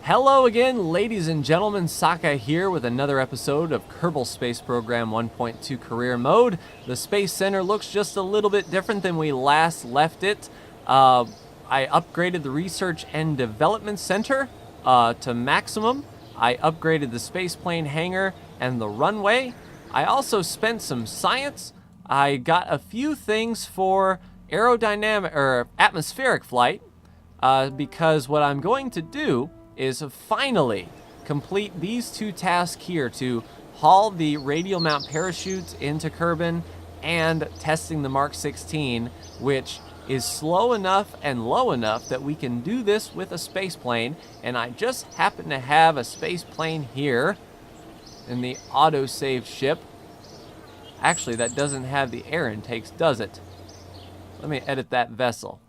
Hello again, ladies and gentlemen. Saka here with another episode of Kerbal Space Program 1.2 Career Mode. The Space Center looks just a little bit different than we last left it. I upgraded the Research and Development Center to maximum. I upgraded the spaceplane hangar and the runway. I also spent some science. I got a few things for aerodynamic or atmospheric flight because what I'm going to do is finally complete these two tasks here to haul the radial mount parachute into Kerbal and testing the Mark 16, which is slow enough and low enough that we can do this with a space plane. And I just happen to have a space plane here in the autosave ship. Actually, that doesn't have the air intakes, does it? Let me edit that vessel.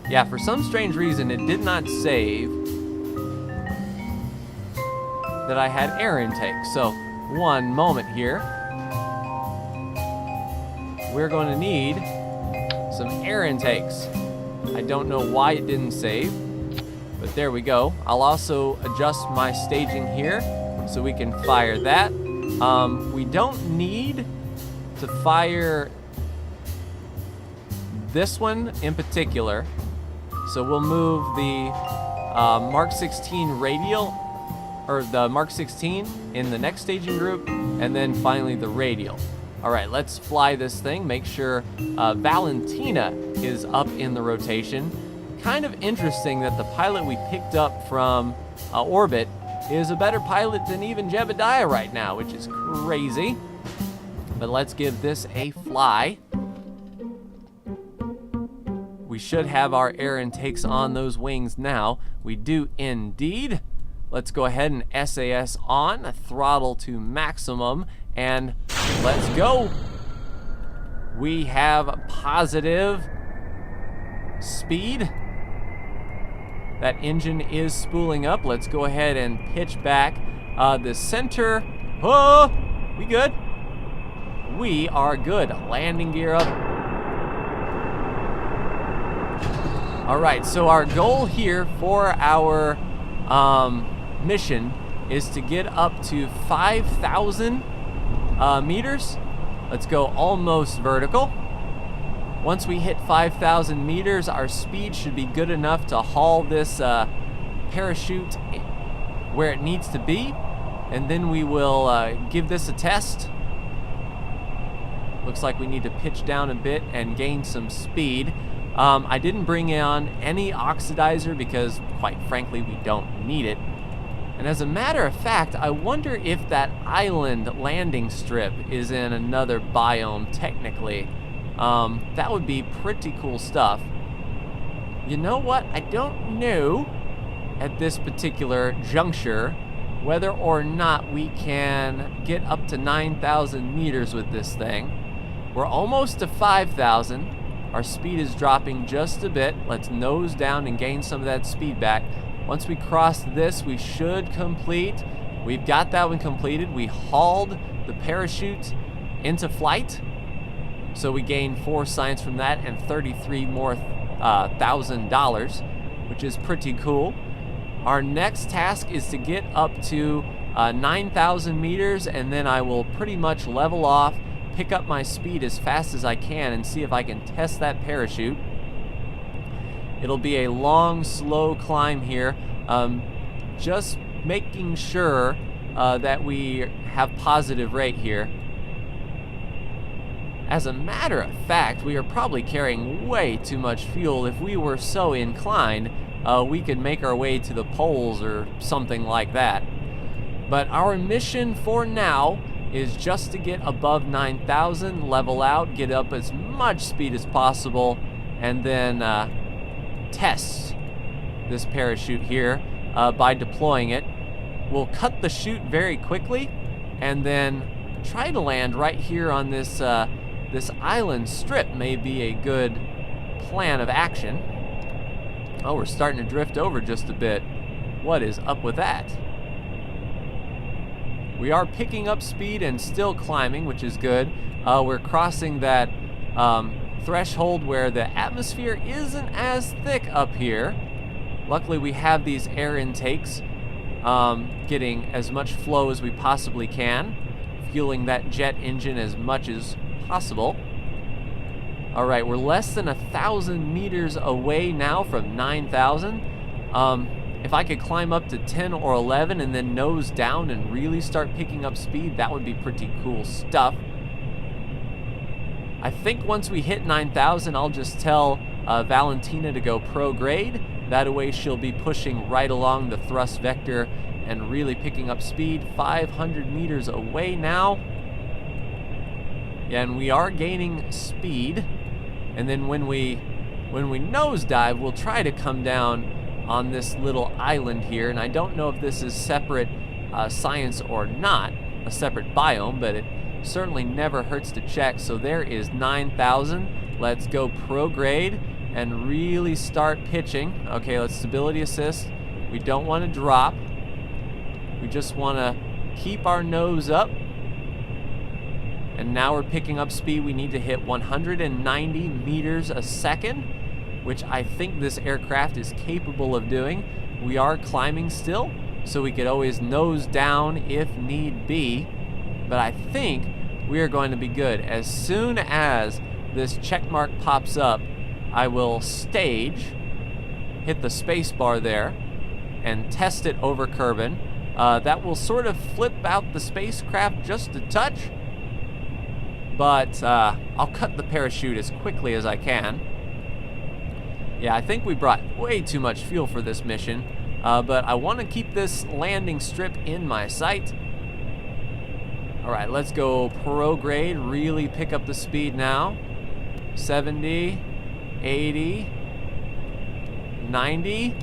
Yeah, for some strange reason, it did not save that I had air intake. So, one moment here. We're going to need some air intakes. I don't know why it didn't save, but there we go. I'll also adjust my staging here so we can fire that. We don't need to fire this one in particular. So we'll move the Mark 16 radial, or the Mark 16 in the next staging group, and then finally the radial. All right, let's fly this thing, make sure Valentina is up in the rotation. Kind of interesting that the pilot we picked up from orbit is a better pilot than even Jebediah right now, which is crazy. But let's give this a fly. We should have our air intakes on those wings now. We do indeed. Let's go ahead and SAS on, throttle to maximum, and let's go. We have positive speed. That engine is spooling up. Let's go ahead and pitch back. The center, oh, we good? We are good. Landing gear up. All right, so our goal here for our mission is to get up to 5,000 meters. Let's go almost vertical. Once we hit 5,000 meters, our speed should be good enough to haul this parachute where it needs to be, and then we will give this a test. Looks like we need to pitch down a bit and gain some speed. I didn't bring on any oxidizer because, quite frankly, we don't need it. And as a matter of fact, I wonder if that island landing strip is in another biome technically. That would be pretty cool stuff. You know what? I don't know at this particular juncture whether or not we can get up to 9,000 meters with this thing. We're almost to 5,000. Our speed is dropping just a bit. Let's nose down and gain some of that speed back. Once we cross this, we should complete. We've got that one completed. We hauled the parachute into flight. So we gained 4 science from that and 33 more $1,000, which is pretty cool. Our next task is to get up to 9,000 meters, and then I will pretty much level off, pick up my speed as fast as I can, and see if I can test that parachute. It'll be a long, slow climb here, just making sure that we have positive rate here. As a matter of fact, we are probably carrying way too much fuel. If we were so inclined, we could make our way to the poles or something like that. But our mission for now is just to get above 9,000, level out, get up as much speed as possible, and then test this parachute here by deploying it. We'll cut the chute very quickly and then try to land right here on this this island strip. May be a good plan of action. Oh, we're starting to drift over just a bit. What is up with that? We are picking up speed and still climbing, which is good. We're crossing that threshold where the atmosphere isn't as thick up here. Luckily, we have these air intakes getting as much flow as we possibly can, fueling that jet engine as much as possible. All right, we're less than 1,000 meters away now from 9,000. If I could climb up to 10 or 11 and then nose down and really start picking up speed, that would be pretty cool stuff. I think once we hit 9,000, I'll just tell Valentina to go pro grade. That way she'll be pushing right along the thrust vector and really picking up speed. 500 meters away now. Yeah, and we are gaining speed. And then when we nosedive, we'll try to come down on this little island here. And I don't know if this is separate science or not, a separate biome, but it certainly never hurts to check. So there is 9,000. Let's go pro grade and really start pitching. Okay, let's stability assist. We don't want to drop. We just want to keep our nose up. And now we're picking up speed. We need to hit 190 meters a second, which I think this aircraft is capable of doing. We are climbing still, so we could always nose down if need be. But I think we are going to be good. As soon as this check mark pops up, I will stage, hit the space bar there, and test it over Kerbal. That will sort of flip out the spacecraft just a touch, but I'll cut the parachute as quickly as I can. Yeah, I think we brought way too much fuel for this mission, but I want to keep this landing strip in my sight. All right, let's go pro grade, really pick up the speed now. 70, 80, 90.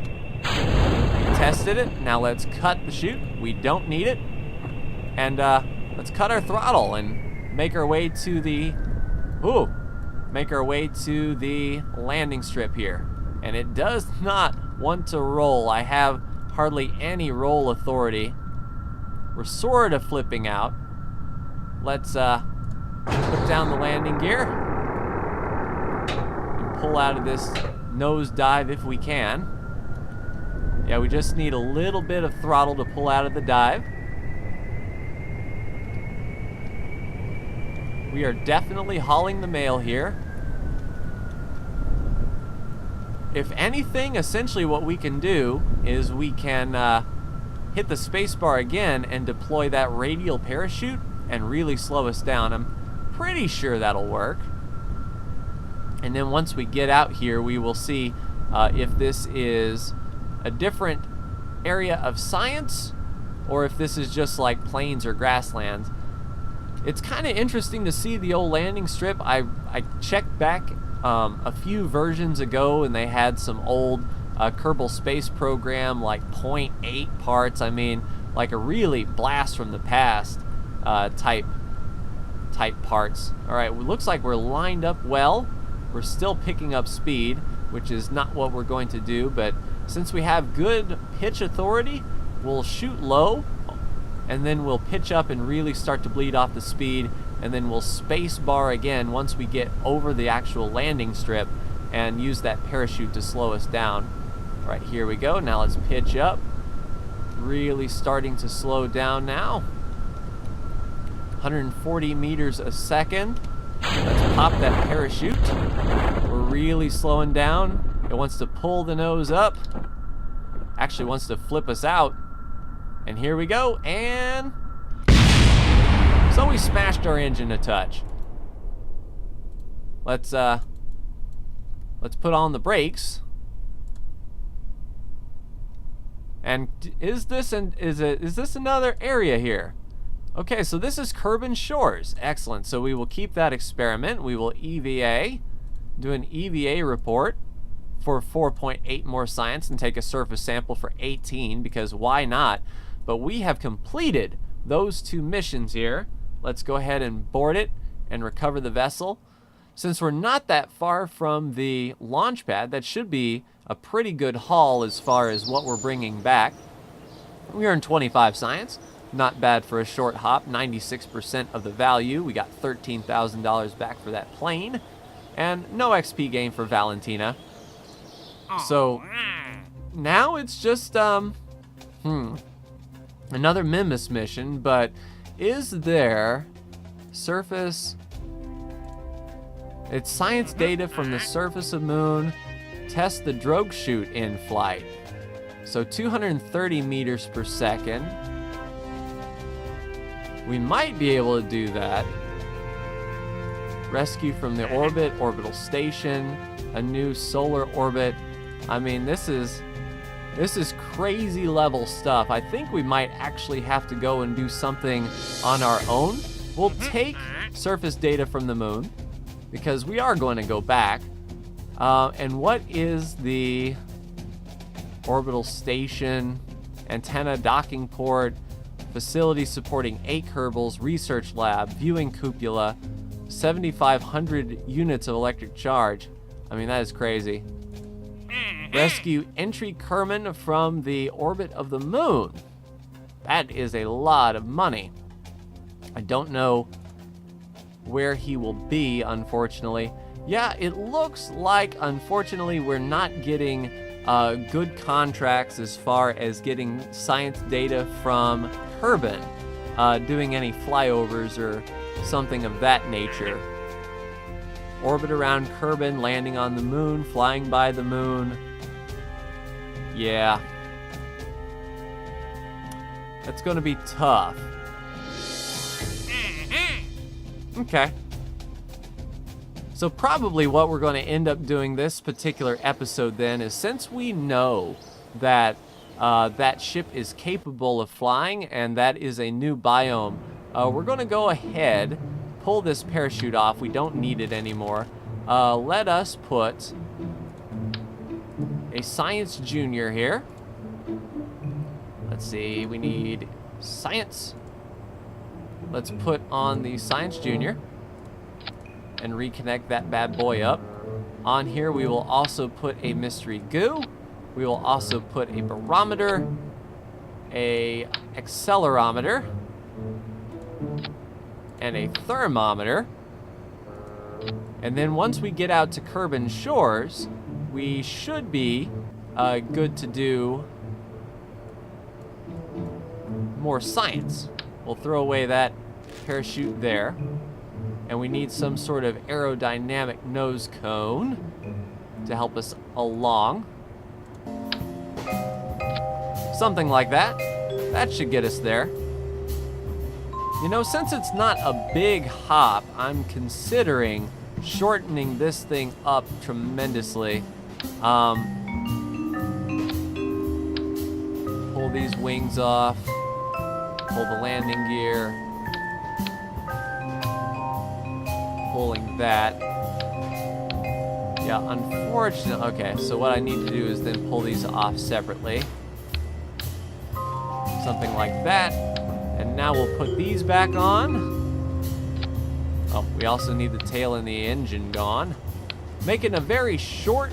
Tested it. Now let's cut the chute. We don't need it. And let's cut our throttle and make our way to the landing strip here. And it does not want to roll. I have hardly any roll authority. We're sort of flipping out. Let's put down the landing gear and pull out of this nosedive if we can. Yeah, we just need a little bit of throttle to pull out of the dive. We are definitely hauling the mail here. If anything, essentially what we can do is we can hit the spacebar again and deploy that radial parachute and really slow us down. I'm pretty sure that'll work. And then once we get out here, we will see if this is a different area of science or if this is just like plains or grasslands. It's kind of interesting to see the old landing strip. I checked back a few versions ago and they had some old Kerbal Space Program like 0.8 parts. I mean, like a really blast from the past type parts. All right, it looks like we're lined up well. We're still picking up speed, which is not what we're going to do, but since we have good pitch authority, we'll shoot low and then we'll pitch up and really start to bleed off the speed, and then we'll space bar again once we get over the actual landing strip and use that parachute to slow us down. All right, here we go. Now let's pitch up. Really starting to slow down now. 140 meters a second. Let's pop that parachute. We're really slowing down. It wants to pull the nose up. Actually wants to flip us out. And here we go, and so we smashed our engine a touch. Let's put on the brakes. And is this another area here? Okay, so this is Kerbal Shores. Excellent. So we will keep that experiment. We will EVA, do an EVA report for 4.8 more science and take a surface sample for 18, because why not? But we have completed those two missions here. Let's go ahead and board it and recover the vessel. Since we're not that far from the launch pad, that should be a pretty good haul as far as what we're bringing back. We earned 25 science. Not bad for a short hop. 96% of the value. We got $13,000 back for that plane. And no XP gain for Valentina. So now it's just, another Mimus mission, but is there surface? It's science data from the surface of moon. Test the drogue chute in flight. So 230 meters per second. We might be able to do that. Rescue from the orbit, orbital station, a new solar orbit. I mean, this is crazy level stuff. I think we might actually have to go and do something on our own. We'll take surface data from the moon because we are going to go back. And what is the orbital station, antenna, docking port, facility supporting 8 Kerbals, research lab, viewing cupola, 7,500 units of electric charge. I mean, that is crazy. Rescue entry Kerman from the orbit of the moon. That is a lot of money. I don't know where he will be, unfortunately. Yeah, it looks like, unfortunately, we're not getting good contracts as far as getting science data from Kerbal, doing any flyovers or something of that nature. Orbit around Kerbal, landing on the moon, flying by the moon. Yeah. That's going to be tough. Okay. So probably what we're going to end up doing this particular episode then is, since we know that that ship is capable of flying and that is a new biome, we're going to go ahead, pull this parachute off. We don't need it anymore. Let us put a science junior here. Let's see, we need science. Let's put on the science junior and reconnect that bad boy up. On here we will also put a mystery goo. We will also put a barometer, a accelerometer, and a thermometer. And then once we get out to Kerbal shores, we should be good to do more science. We'll throw away that parachute there. And we need some sort of aerodynamic nose cone to help us along. Something like that. That should get us there. You know, since it's not a big hop, I'm considering shortening this thing up tremendously. Pull these wings off. Pull the landing gear. Pulling that. Yeah, unfortunately. Okay, so what I need to do is then pull these off separately. Something like that. And now we'll put these back on. Oh, we also need the tail and the engine gone. Making a very short,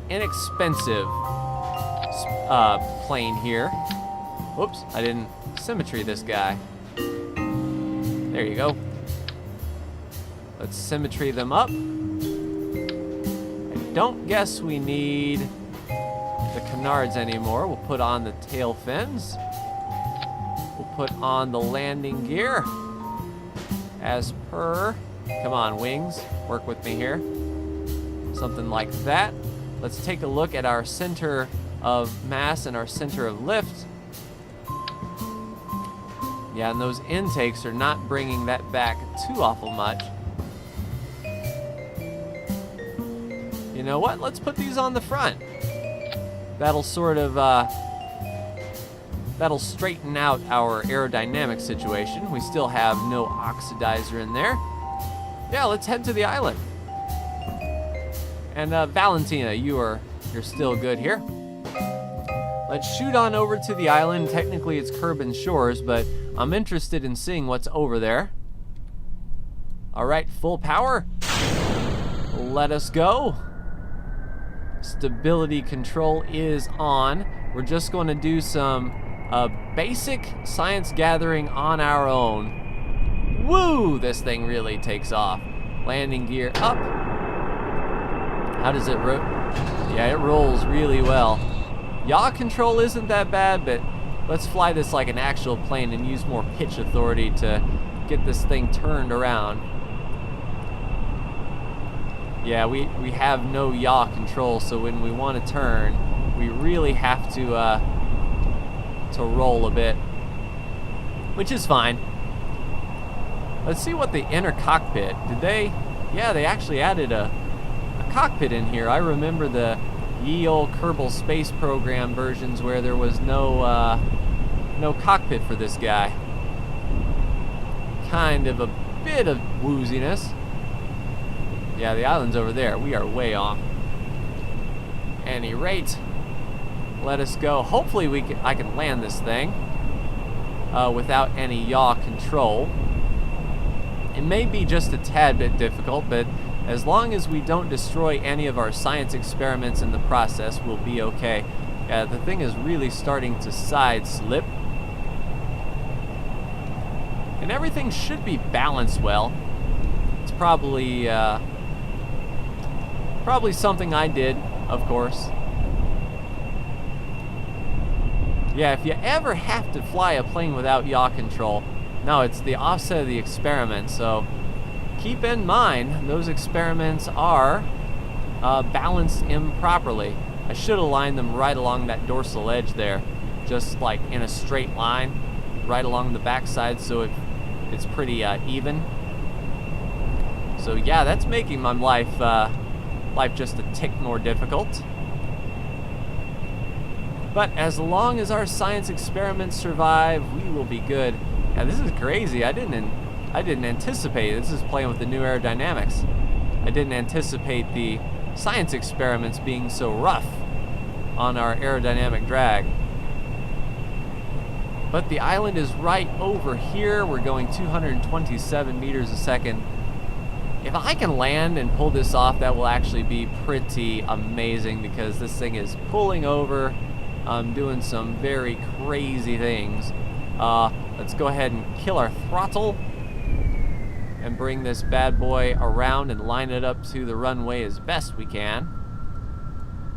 inexpensive plane here. Whoops, I didn't symmetry this guy. There you go. Let's symmetry them up. I don't guess we need the canards anymore. We'll put on the tail fins. We'll put on the landing gear. As per. Come on, wings. Work with me here. Something like that. Let's take a look at our center of mass and our center of lift. Yeah, and those intakes are not bringing that back too awful much. You know what? Let's put these on the front. That'll sort of, that'll straighten out our aerodynamic situation. We still have no oxidizer in there. Yeah, let's head to the island. And Valentina, you're still good here. Let's shoot on over to the island. Technically it's Kerbal shores, but I'm interested in seeing what's over there. All right, full power. Let us go. Stability control is on. We're just going to do some basic science gathering on our own. Woo! This thing really takes off. Landing gear up. How does it roll? Yeah, it rolls really well. Yaw control isn't that bad, but let's fly this like an actual plane and use more pitch authority to get this thing turned around. Yeah, we have no yaw control, so when we want to turn, we really have to roll a bit, which is fine. Let's see what the inner cockpit, did they? Yeah, they actually added a cockpit in here. I remember the ye old Kerbal space program versions where there was no cockpit for this guy. Kind of a bit of wooziness. Yeah, the island's over there. We are way off. Any rate, let us go. Hopefully I can land this thing without any yaw control. It may be just a tad bit difficult, but as long as we don't destroy any of our science experiments in the process, we'll be okay. Yeah, the thing is really starting to side slip. And everything should be balanced well. It's probably something I did, of course. Yeah, if you ever have to fly a plane without yaw control, no, it's the offset of the experiment, so keep in mind those experiments are balanced improperly. I should align them right along that dorsal edge there, just like in a straight line, right along the backside, so it's pretty even. So yeah, that's making my life just a tick more difficult. But as long as our science experiments survive, we will be good. Yeah, this is crazy. I didn't anticipate. This is playing with the new aerodynamics. I didn't anticipate the science experiments being so rough on our aerodynamic drag. But the island is right over here. We're going 227 meters a second. If I can land and pull this off, that will actually be pretty amazing because this thing is pulling over. I'm doing some very crazy things. Let's go ahead and kill our throttle and bring this bad boy around and line it up to the runway as best we can.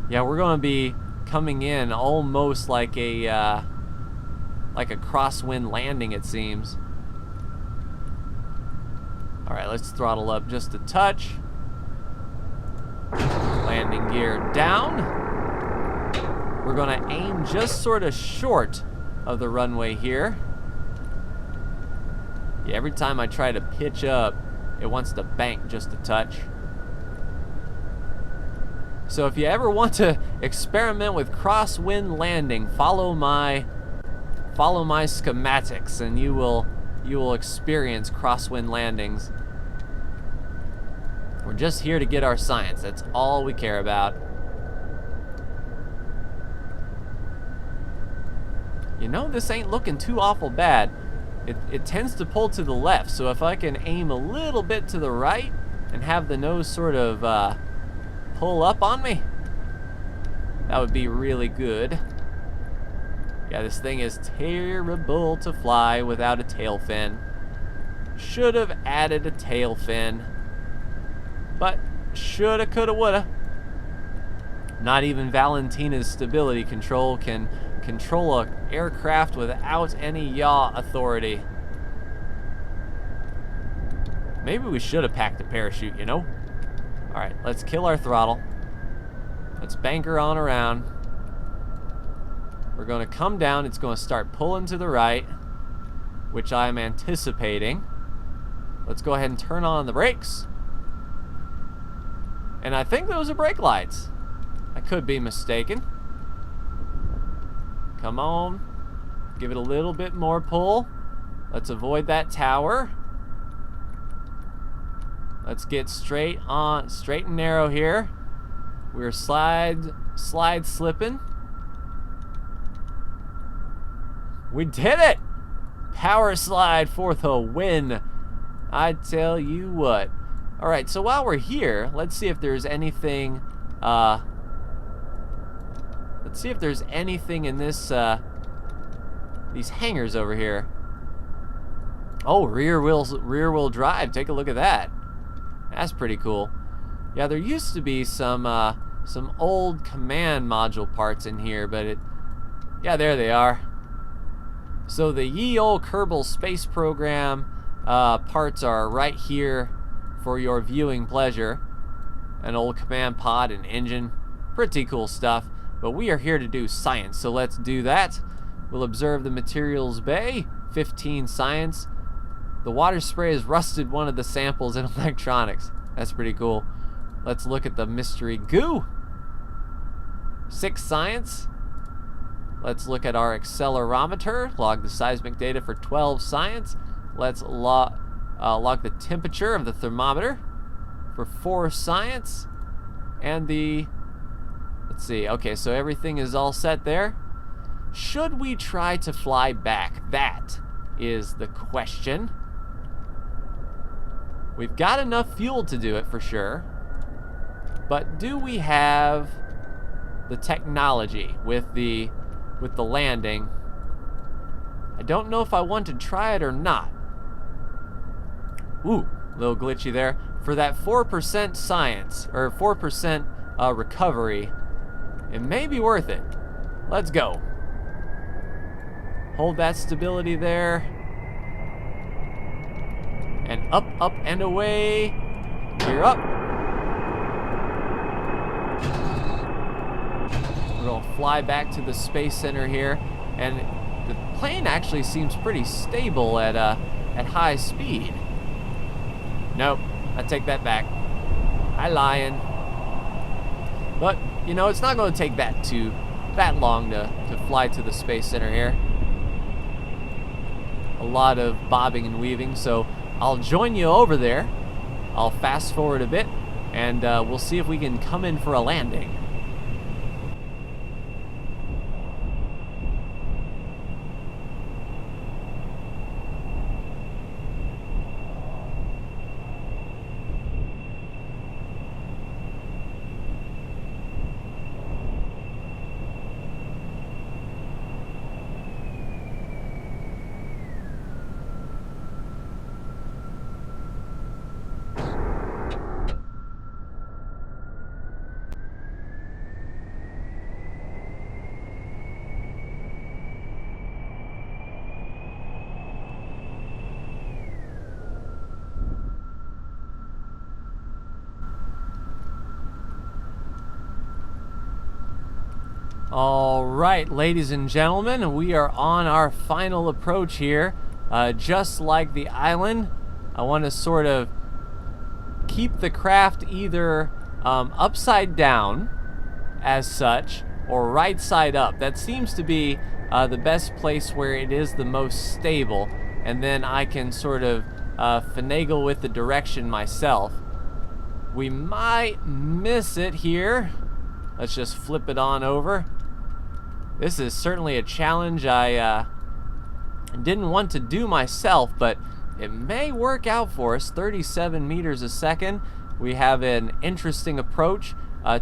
Yeah, we're going to be coming in almost like a crosswind landing, it seems. All right, let's throttle up just a touch. Landing gear down. We're going to aim just sort of short of the runway here. Yeah, every time I try to pitch up, it wants to bank just a touch. So if you ever want to experiment with crosswind landing, follow my schematics and you will experience crosswind landings. We're just here to get our science. That's all we care about. You know, this ain't looking too awful bad. It tends to pull to the left, so if I can aim a little bit to the right and have the nose sort of pull up on me, that would be really good. Yeah, this thing is terrible to fly without a tail fin. Should have added a tail fin, but shoulda, coulda, woulda. Not even Valentina's stability control can control an aircraft without any yaw authority. Maybe we should have packed a parachute, you know? All right, let's kill our throttle. Let's bank her on around. We're going to come down. It's going to start pulling to the right, which I'm anticipating. Let's go ahead and turn on the brakes. And I think those are brake lights. I could be mistaken. Come on. Give it a little bit more pull. Let's avoid that tower. Let's get straight and narrow here. We're slide slipping. We did it! Power slide for the win. I tell you what. All right, so while we're here, let's see if there's anything. Let's see if there's anything in this these hangars over here. Oh, rear wheel drive. Take a look at that. That's pretty cool. Yeah, there used to be some some old command module parts in here, but yeah, there they are. So the ye old Kerbal space program parts are right here for your viewing pleasure. An old command pod and engine, pretty cool stuff. But we are here to do science, so let's do that. We'll observe the materials bay, 15 science. The water spray has rusted one of the samples in electronics. That's pretty cool. Let's look at the mystery goo. 6 science. Let's look at our accelerometer, log the seismic data for 12 science. Let's log the temperature of the thermometer for 4 science. And let's see, okay, so everything is all set there. Should we try to fly back? That is the question. We've got enough fuel to do it for sure. But do we have the technology with the landing? I don't know if I want to try it or not. Ooh, a little glitchy there. For that 4% science, or 4% recovery, it may be worth it. Let's go. Hold that stability there. And up, up, and away. Gear up. We're gonna fly back to the Space Center here. And the plane actually seems pretty stable at high speed. Nope, I take that back. I lying. But, you know, it's not gonna take that long to fly to the Space Center here. A lot of bobbing and weaving, so I'll join you over there. I'll fast forward a bit, and we'll see if we can come in for a landing. All right, ladies and gentlemen, we are on our final approach here. Just like the island, I want to sort of keep the craft either upside down as such or right side up. That seems to be the best place where it is the most stable, and then I can sort of finagle with the direction myself. We might miss it here. Let's just flip it on over. This is certainly a challenge I didn't want to do myself, but it may work out for us. 37 meters a second. We have an interesting approach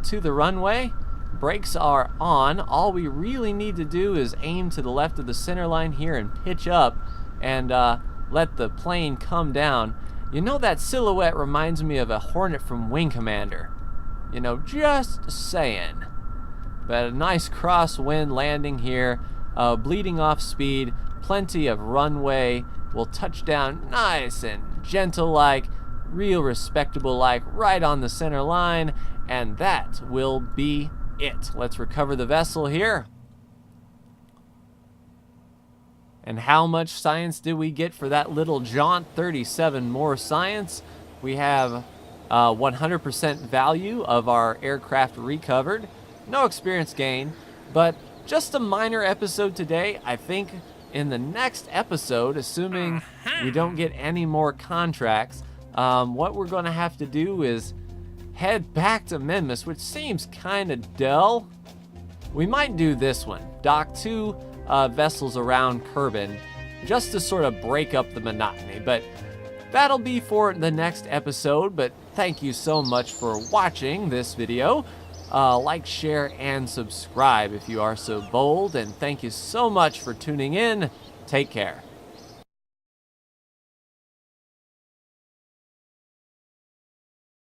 to the runway. Brakes are on. All we really need to do is aim to the left of the center line here and pitch up and let the plane come down. You know, that silhouette reminds me of a Hornet from Wing Commander. You know, just saying. But a nice crosswind landing here, bleeding off speed, plenty of runway. We'll touch down nice and gentle-like, real respectable-like, right on the center line, and that will be it. Let's recover the vessel here. And how much science did we get for that little jaunt? 37 more science. We have 100% value of our aircraft recovered. No experience gain, but just a minor episode today. I think in the next episode, assuming we don't get any more contracts, what we're going to have to do is head back to Memphis, which seems kind of dull. We might do this one, dock 2 vessels around Kerbal, just to sort of break up the monotony, but that'll be for the next episode. But thank you so much for watching this video. Like, share, and subscribe if you are so bold, and thank you so much for tuning in. Take care.